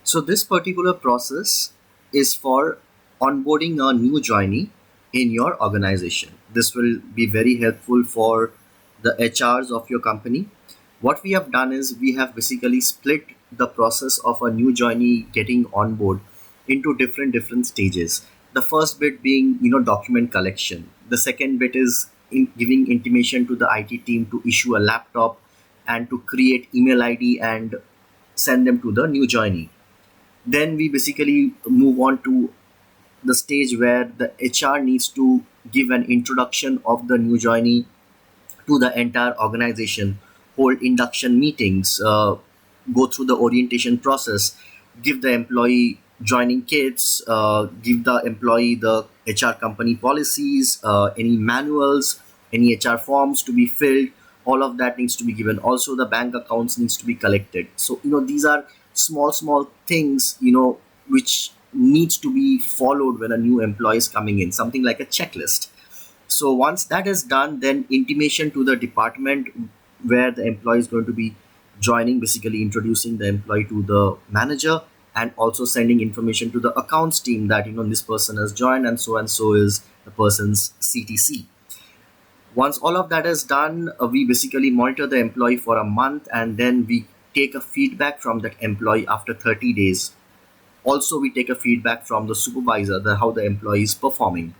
So this particular process is for onboarding a new joinee in your organization. This will be very helpful for the HRs of your company. What we have done is we have basically split the process of a new joinee getting on board into different stages. The first bit being document collection. The second bit is giving intimation to the IT team to issue a laptop and to create email ID and send them to the new joinee. Then we basically move on to the stage where the HR needs to give an introduction of the new joinee to the entire organization, hold induction meetings, go through the orientation process, give the employee joining kits, give the employee the HR company policies, any manuals, any HR forms to be filled. All of that needs to be given. Also, the bank accounts needs to be collected. So these are small things which needs to be followed when a new employee is coming in. Something like a checklist. So once that is done, then intimation to the department where the employee is going to be joining, basically introducing the employee to the manager and also sending information to the accounts team that this person has joined and so is the person's CTC. Once all of that is done, we basically monitor the employee for a month and then we take a feedback from that employee after 30 days. Also, we take a feedback from the supervisor that how the employee is performing.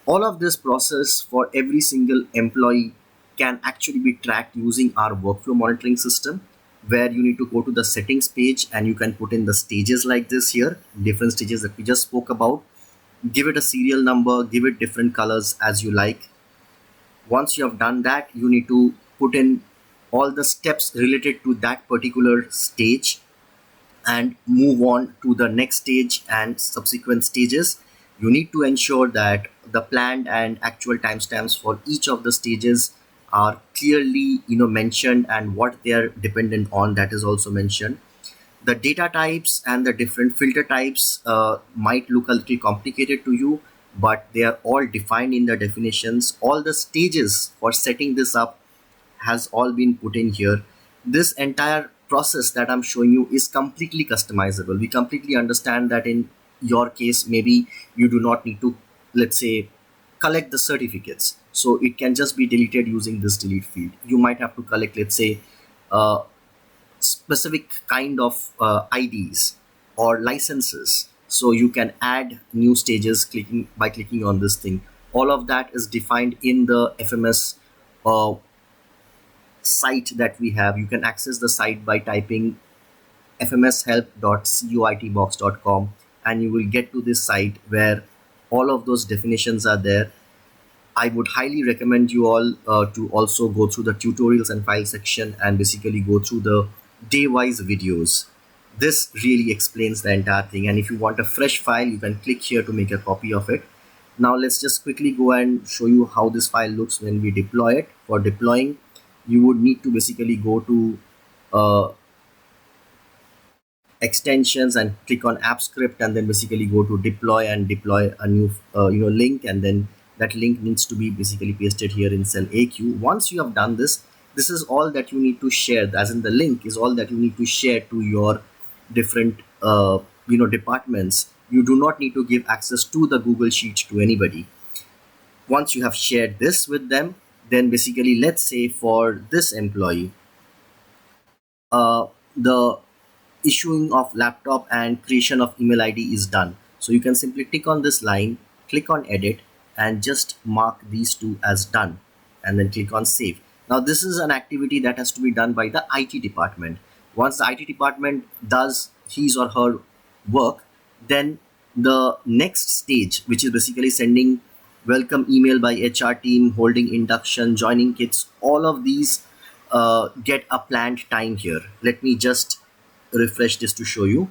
All of this process for every single employee can actually be tracked using our workflow monitoring system, where you need to go to the settings page and you can put in the stages like this here, different stages that we just spoke about. Give it a serial number, give it different colors as you like. Once you have done that, you need to put in all the steps related to that particular stage and move on to the next stage and subsequent stages. You need to ensure that the planned and actual timestamps for each of the stages are clearly mentioned, and what they are dependent on, that is also mentioned. The data types and the different filter types might look a little complicated to you, but they are all defined in the definitions. All the stages for setting this up has all been put in here. This entire process that I'm showing you is completely customizable. We completely understand that in your case, maybe you do not need to, let's say, collect the certificates. So it can just be deleted using this delete field. You might have to collect, let's say, specific kind of IDs or licenses. So you can add new stages clicking on this thing. All of that is defined in the FMS site that we have. You can access the site by typing fmshelp.coitbox.com and you will get to this site where all of those definitions are there. I would highly recommend you all to also go through the tutorials and file section and basically go through the day-wise videos. This really explains the entire thing, and if you want a fresh file, you can click here to make a copy of it. Now let's just quickly go and show you how this file looks when we deploy it. For deploying, you would need to basically go to extensions and click on app script and then basically go to deploy and deploy a new link, and then that link needs to be basically pasted here in cell AQ. Once you have done this, this is all that you need to share, as in the link is all that you need to share to your different departments. You do not need to give access to the Google Sheet to anybody. Once you have shared this with them, then basically, let's say for this employee, the issuing of laptop and creation of email ID is done. So you can simply tick on this line, click on edit, and just mark these two as done, and then click on save. Now this is an activity that has to be done by the IT department. Once the IT department does his or her work, then the next stage, which is basically sending welcome email by HR team, holding induction, joining kits, all of these get a planned time here. Let me just refresh this to show you.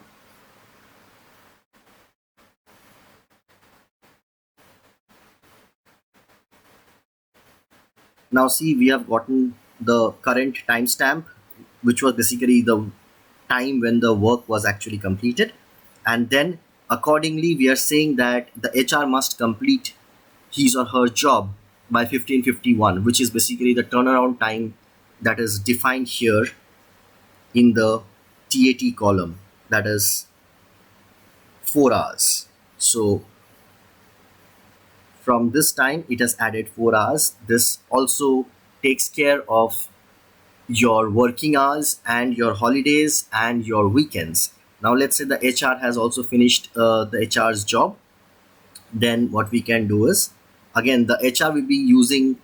Now see, we have gotten the current timestamp, which was basically the time when the work was actually completed, and then accordingly we are saying that the HR must complete his or her job by 15:51, which is basically the turnaround time that is defined here in the TAT column. that is 4 hours. So from this time it has added 4 hours. This also takes care of your working hours and your holidays and your weekends. Now let's say the HR has also finished the HR's job. Then what we can do is, again, the HR will be using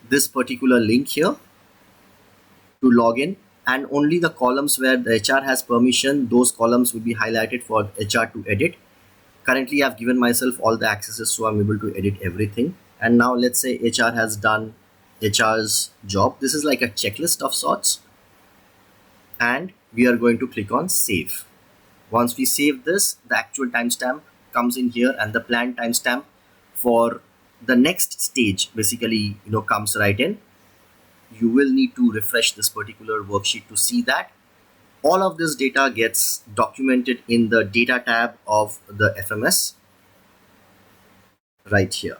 this particular link here to log in, and only the columns where the HR has permission, those columns will be highlighted for HR to edit. Currently I've given myself all the accesses, so I'm able to edit everything. And now let's say HR has done HR's job. This is like a checklist of sorts, and we are going to click on save. Once we save this, the actual timestamp comes in here, and the planned timestamp for the next stage basically comes right in. You will need to refresh this particular worksheet to see that all of this data gets documented in the data tab of the FMS right here.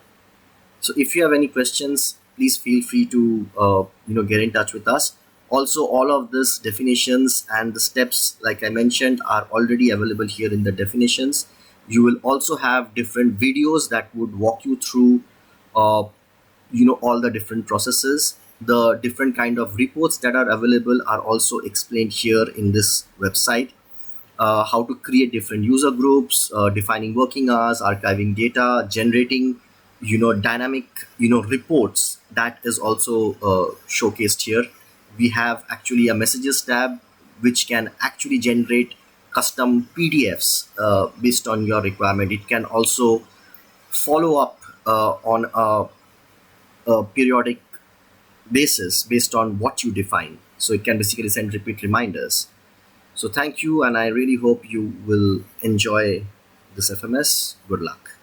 So if you have any questions, please feel free to get in touch with us. Also, all of this definitions and the steps, like I mentioned, are already available here in the definitions. You will also have different videos that would walk you through all the different processes. The different kind of reports that are available are also explained here in this website. How to create different user groups, defining working hours, archiving data, generating dynamic reports, that is also showcased here. We have actually a messages tab which can actually generate custom PDFs based on your requirement. It can also follow up on a periodic basis based on what you define, so it can basically send repeat reminders. So thank you, and I really hope you will enjoy this FMS. Good luck.